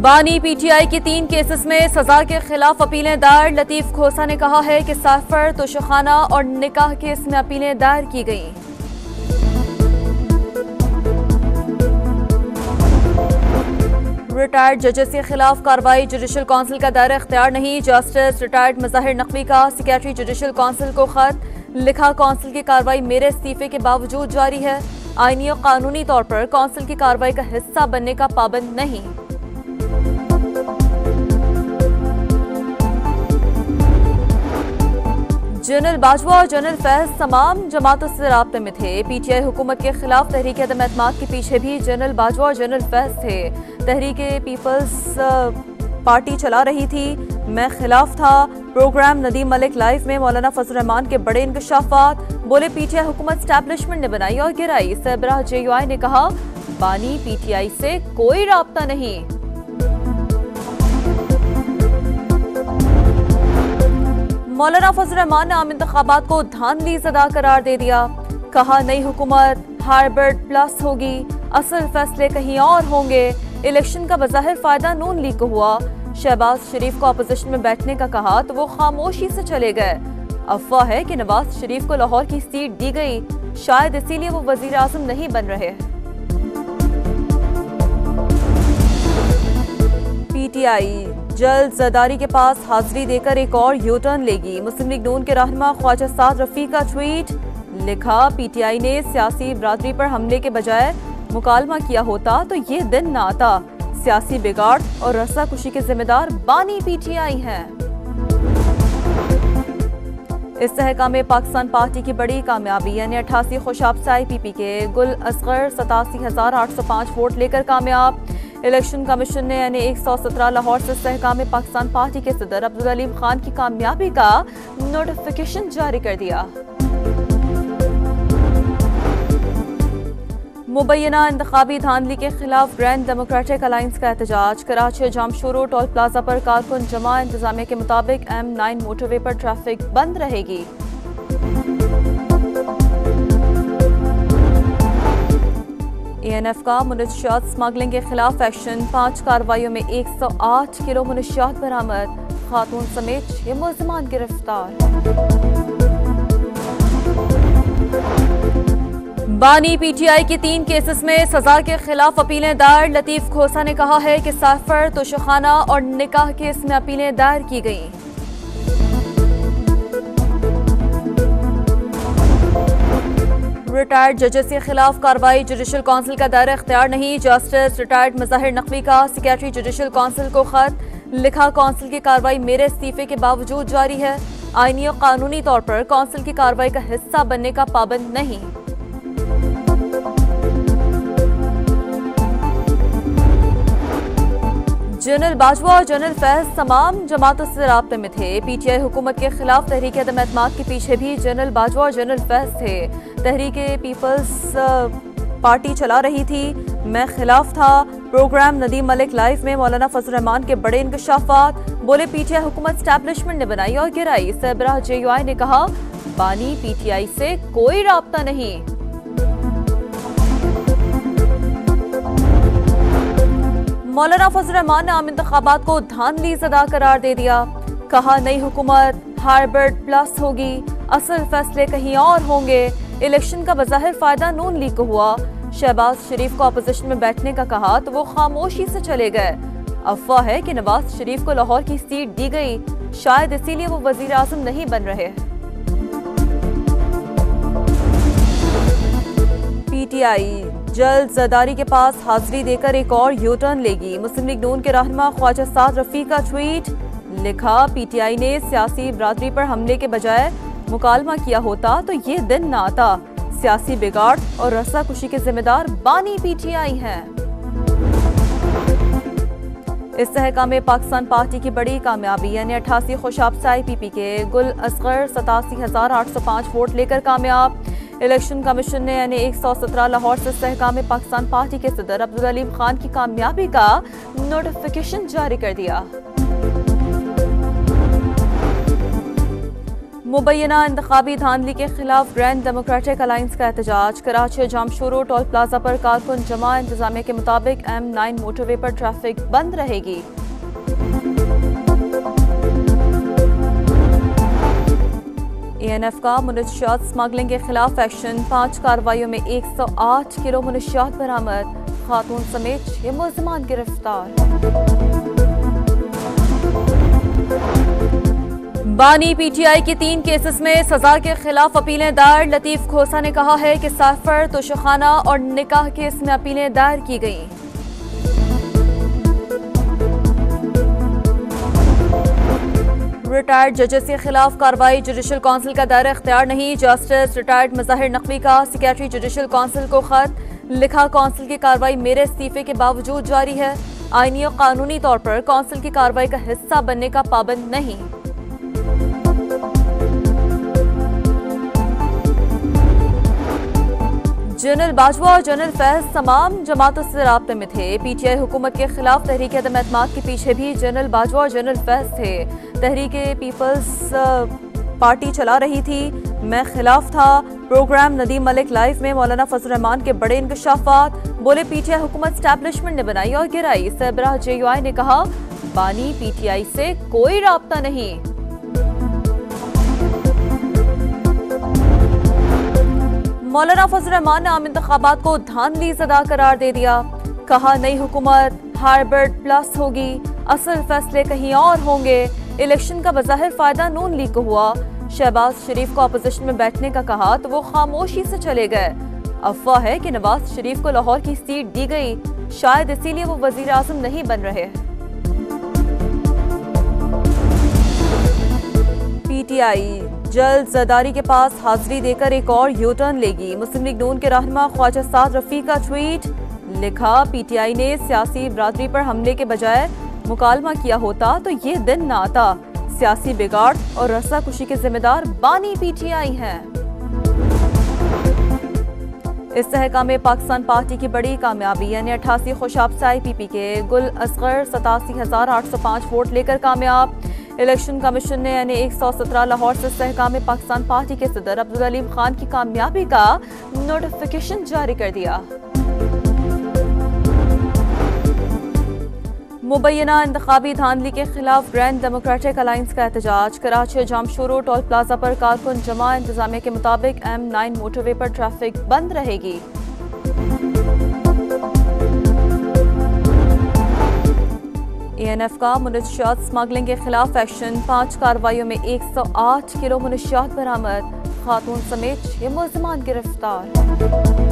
बानी पीटीआई की 3 केसेस में सजा के खिलाफ अपीलें दायर। लतीफ खोसा ने कहा है कि साफर, तोशाखाना और निकाह केस में अपीलें दायर की गईं। रिटायर्ड जजेस के खिलाफ कार्रवाई, जुडिशल काउंसिल का दायरा इख्तियार नहीं। जस्टिस रिटायर्ड मज़ाहिर नकवी का सेक्रेटरी जुडिशल काउंसिल को खत लिखा, काउंसिल की कार्रवाई मेरे इस्तीफे के बावजूद जारी है। आईनी और कानूनी तौर पर काउंसिल की कार्रवाई का हिस्सा बनने का पाबंद नहीं। जनरल बाजवा और जनरल फैज तमाम जमातों से राब्ते में थे। पीटीआई हुकूमत के खिलाफ तहरीक अदम एतमाद के पीछे भी जनरल बाजवा और जनरल फैज थे। तहरीक पीपल्स पार्टी चला रही थी, मैं खिलाफ था। प्रोग्राम नदीम मलिक लाइव में मौलाना फजल रहमान के बड़े इंकशाफात, बोले पीटीआई हुकूमत स्टैब्लिशमेंट ने बनाई और गिराई। सरबराह JUI ने कहा बानी पीटीआई से कोई राब्ता नहीं। मौलाना फजल रहमान ने आम इंतखाबात को धांधली ज़दा करार दे दिया। कहा नई हुकूमत हाइब्रिड प्लस होगी, असल फैसले कहीं और होंगे। इलेक्शन का बज़ाहिर फायदा नून लीग को हुआ। शहबाज शरीफ को अपोजिशन में बैठने का कहा तो वो खामोशी से चले गए। अफवाह है कि नवाज शरीफ को लाहौर की सीट दी गई, शायद इसीलिए वो वजीर आज़म नहीं बन रहे। पीटीआई जल्द जरदारी के पास हाजिरी देकर एक और यू टर्न लेगी। मुस्लिम लीग नून के रहनुमा ख्वाजा साद रफीक का ट्वीट, लिखा पीटीआई ने सियासी बरादरी पर हमले के बजाय मुकालमा किया होता तो ये दिन न आता। सियासी बिगाड़ और रस्साकुशी के जिम्मेदार बानी पीटीआई हैं। इस्तेहकाम पाकिस्तान पार्टी की बड़ी कामयाबी, यानी 88 खुशाबसाई पीपी के गुल असगर 87,805 वोट लेकर कामयाब। इलेक्शन कमीशन ने यानी 117 लाहौर से इस्तेहकाम पाकिस्तान पार्टी के सदर अब्दुल अलीम खान की कामयाबी का नोटिफिकेशन जारी कर दिया। मुबैना इंतखाबी धांधली के खिलाफ ग्रैंड डेमोक्रेटिक अलायंस का एहतजाज। कराची जामशोरो टोल प्लाजा पर कारकुन जमा, इंतजामिया के मुताबिक M9 मोटरवे पर ट्रैफिक बंद रहेगी। ANF का मुनशियात स्मगलिंग के खिलाफ एक्शन, 5 कार्रवाइयों में 108 किलो मुनशियात बरामद। खातून समेत 6 मुलजमान गिरफ्तार। बानी पीटीआई की 3 केसेस में सजा के खिलाफ अपीलें दायर। लतीफ खोसा ने कहा है कि साफर, तोशाखाना और निकाह केस में अपीलें दायर की गईं। रिटायर्ड जजेस के खिलाफ कार्रवाई, जुडिशल काउंसिल का दायरा इख्तियार नहीं। जस्टिस रिटायर्ड मज़ाहिर नकवी का सेक्रेटरी जुडिशल काउंसिल को खत लिखा, काउंसिल की कार्रवाई मेरे इस्तीफे के बावजूद जारी है। आईनी और कानूनी तौर पर काउंसिल की कार्रवाई का हिस्सा बनने का पाबंद नहीं। जनरल बाजवा और जनरल फैज तमाम जमातों से राब्ते में थे। पीटीआई हुकूमत के खिलाफ तहरीक अदम एतमाद के पीछे भी जनरल बाजवा और जनरल फैज थे। तहरीक पीपल्स पार्टी चला रही थी, मैं खिलाफ था। प्रोग्राम नदीम मलिक लाइव में मौलाना फजल रहमान के बड़े इंकशाफात, बोले पीटीआई हुकूमत स्टैब्लिशमेंट ने बनाई और गिराई। सरबराह JUI ने कहा बानी पीटीआई से कोई राब्ता नहीं। मौलाना फजल रहमान ने आम इंतखाबात को धांधली ज़दा करार दे दिया। कहा नई हुकूमत हाइब्रिड प्लस होगी, असल फैसले कहीं और होंगे। इलेक्शन का बज़ाहिर फायदा नून लीग को हुआ। शहबाज शरीफ को अपोजिशन में बैठने का कहा तो वो खामोशी से चले गए। अफवाह है कि नवाज शरीफ को लाहौर की सीट दी गई, शायद इसीलिए वो वजीर आज़म नहीं बन रहे। पीटीआई जल्द जरदारी के पास हाजिरी देकर एक और यू टर्न लेगी। मुस्लिम लीग नून के रहनुमा ख्वाजा साद रफीक का ट्वीट, लिखा पीटीआई ने सियासी बरादरी पर हमले के बजाय मुकालमा किया होता तो ये दिन न आता। सियासी बिगाड़ और रस्साकुशी के जिम्मेदार बानी पीटीआई हैं। इस्तेहकाम पाकिस्तान पार्टी की बड़ी कामयाबी, यानी 88 खुशाबसाई पीपी के गुल असगर 87,805 वोट लेकर कामयाब। इलेक्शन कमीशन ने यानी 117 लाहौर से इस्तेहकाम पाकिस्तान पार्टी के सदर अब्दुल अलीम खान की कामयाबी का नोटिफिकेशन जारी कर दिया। मुबैना इंतखाबी धांधली के खिलाफ ग्रैंड डेमोक्रेटिक अलायंस का एहतजाज। कराची जामशोरो टोल प्लाजा पर कारकुन जमा। इंतजामिया के मुताबिक M9 मोटरवे पर ट्रैफिक बंद रहेगी। ANF का मुनशियात स्मगलिंग के खिलाफ एक्शन। 5 कार्रवाइयों में 108 किलो मुनशियात बरामद। खातून समेत 6 मुलजमान गिरफ्तार। बानी PTI के 3 केसेस में सजा के खिलाफ अपीलें दायर। लतीफ खोसा ने कहा है कि साफर, तोशाखाना और निकाह केस में अपीलें दायर की गईं। रिटायर्ड जजेस के खिलाफ कार्रवाई। जुडिशल काउंसिल का दायरा इख्तियार नहीं। जस्टिस रिटायर्ड मज़ाहिर नकवी का सेक्रेटरी जुडिशल काउंसिल को खत लिखा। काउंसिल की कार्रवाई मेरे इस्तीफे के बावजूद जारी है। आईनी और कानूनी तौर पर काउंसिल की कार्रवाई का हिस्सा बनने का पाबंद नहीं। जनरल बाजवा और जनरल फैज तमाम जमातों से राब्ते में थे। PTI हुकूमत के खिलाफ तहरीक अदम एतमाद के पीछे भी जनरल बाजवा और जनरल फैज थे। तहरीक पीपल्स पार्टी चला रही थी, मैं खिलाफ था। प्रोग्राम नदीम मलिक लाइव में मौलाना फजल रहमान के बड़े इंकशाफात। बोले PTI हुकूमत स्टैब्लिशमेंट ने बनाई और गिराई। सरबराह JUI ने कहा बानी PTI से कोई राब्ता नहीं। मौलाना फजल रहमान ने आम इंतखाबात को धांधली ज़दा करार दे दिया। कहा नई हुकूमत हाइब्रिड प्लस होगी, असल फैसले कहीं और होंगे। इलेक्शन का बज़ाहिर फायदा नून लीग को हुआ। शहबाज शरीफ को अपोजिशन में बैठने का कहा तो वो खामोशी से चले गए। अफवाह है कि नवाज शरीफ को लाहौर की सीट दी गई, शायद इसीलिए वो वजीर आज़म नहीं बन रहे। PTI जल्द जरदारी के पास हाजिरी देकर एक और यू टर्न लेगी। मुस्लिम लीग नून के रहनुमा ख्वाजा साद रफी का ट्वीट। लिखा PTI ने सियासी बरादरी पर हमले के बजाय मुकालमा किया होता तो ये दिन न आता। सियासी बिगाड़ और रस्साकुशी के जिम्मेदार बानी PTI हैं। इस्तेहकाम पाकिस्तान पार्टी की बड़ी कामयाबी। यानी 88 खुशाब से IPP के गुल असगर 87,805 वोट लेकर कामयाब। इलेक्शन कमीशन ने यानी 117 लाहौर से इस्तेहकाम पाकिस्तान पार्टी के सदर अब्दुल अलीम खान की कामयाबी का नोटिफिकेशन जारी कर दिया। मुबैना इंतखाबी धांधली के खिलाफ ग्रैंड डेमोक्रेटिक अलायंस का एहतजाज। कराची जामशोरो टोल प्लाजा पर कारकुन जमा। इंतजामिया के मुताबिक M9 मोटरवे पर ट्रैफिक बंद रहेगी। ANF का मुनशियात स्मगलिंग के खिलाफ एक्शन। 5 कार्रवाइयों में 108 किलो मुनशियात बरामद। खातून समेत 6 मुलजमान गिरफ्तार।